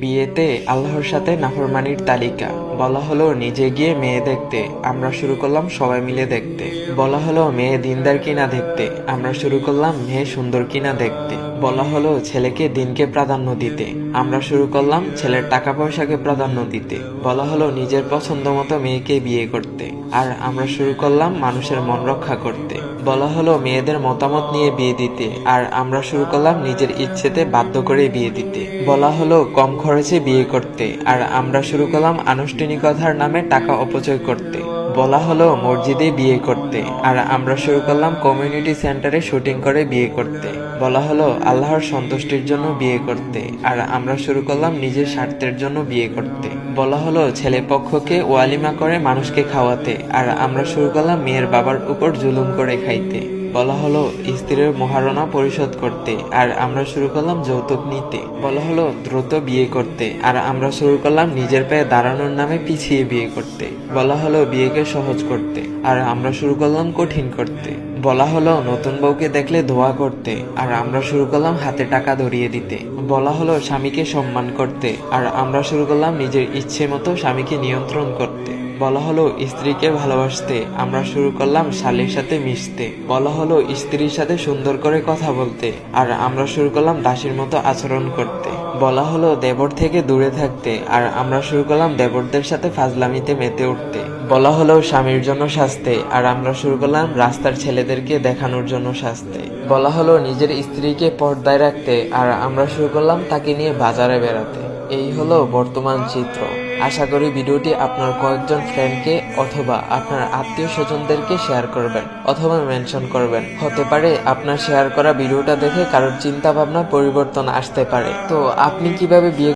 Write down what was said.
বিয়েতে আল্লাহর সাথে নাফরমানির তালিকা। বলা হলো নিজে গিয়ে মেয়ে দেখতে, আমরা শুরু করলাম সবাই মিলে দেখতে। বলা হলো মেয়ে দিনদার কিনা দেখতে, আমরা শুরু করলাম মেয়ে সুন্দর কিনা দেখতে। বলা হলো ছেলেকে দিনকে প্রাধান্য দিতে, আমরা শুরু করলাম ছেলের টাকা পয়সাকে প্রাধান্য দিতে। বলা হলো নিজের পছন্দ মতো মেয়েকে বিয়ে করতে, আর আমরা শুরু করলাম মানুষের মন রক্ষা করতে। বলা হলো মেয়েদের মতামত নিয়ে বিয়ে দিতে, আর আমরা শুরু করলাম নিজের ইচ্ছেতে বাধ্য করে বিয়ে দিতে। বলা হলো কম খরচে বিয়ে করতে, আর আমরা শুরু করলাম আনুষ্ঠানিকতার নামে টাকা অপচয় করতে। বলা হলো মসজিদে বিয়ে করতে, আর আমরা শুরু করলাম কমিউনিটি সেন্টারে শুটিং করে বিয়ে করতে। বলা হলো আল্লাহর সন্তুষ্টির জন্য বিয়ে করতে, আর আমরা শুরু করলাম নিজের স্বার্থের জন্য বিয়ে করতে। বলা হলো ছেলে পক্ষকে ওয়ালিমা করে মানুষকে খাওয়াতে, আর আমরা শুরু করলাম মেয়ের বাবার উপর জুলুম করে খাইতে। বলা হলো স্ত্রীর মহারণা পরিশোধ করতে, আর আমরা শুরু করলাম যৌতুক নিতে। বলা হলো দ্রুত বিয়ে করতে, আর আমরা শুরু করলাম নিজের পায়ে দাঁড়ানোর নামে পিছিয়ে বিয়ে করতে। বলা হলো বিয়েকে সহজ করতে, আর আমরা শুরু করলাম কঠিন করতে। বলা হলো নতুন বউকে দেখলে দোয়া করতে, আর আমরা শুরু করলাম হাতে টাকা ধরিয়ে দিতে। বলা হলো স্বামীকে সম্মান করতে, আর আমরা শুরু করলাম নিজের ইচ্ছে মতো স্বামীকে নিয়ন্ত্রণ করতে। বলা হলো স্ত্রীকে ভালোবাসতে, আমরা শুরু করলাম শালীর সাথে মিশতে। বলা হলো স্ত্রীর সাথে সুন্দর করে কথা বলতে, আর আমরা শুরু করলাম দাসীর মতো আচরণ করতে। বলা হলো দেবর থেকে দূরে থাকতে, আর আমরা শুরু করলাম দেবরদের সাথে ফাজলামিতে মেতে উঠতে। বলা হলো স্বামীর জন্য সাজতে, আর আমরা শুরু করলাম রাস্তার ছেলেদেরকে দেখানোর জন্য সাজতে। বলা হলো নিজের স্ত্রীকে পর্দায় রাখতে, আর আমরা শুরু করলাম তাকে নিয়ে বাজারে বেড়াতে। এই হলো বর্তমান চিত্র। আশা করি ভিডিওটি আপনার কয়েকজন ফ্রেন্ডকে অথবা আপনার আত্মীয় স্বজনদেরকে শেয়ার করবেন অথবা মেনশন করবেন। হতে পারে আপনার শেয়ার করা ভিডিওটা দেখে কারোর চিন্তা ভাবনা পরিবর্তন আসতে পারে। তো আপনি কিভাবে বিয়ে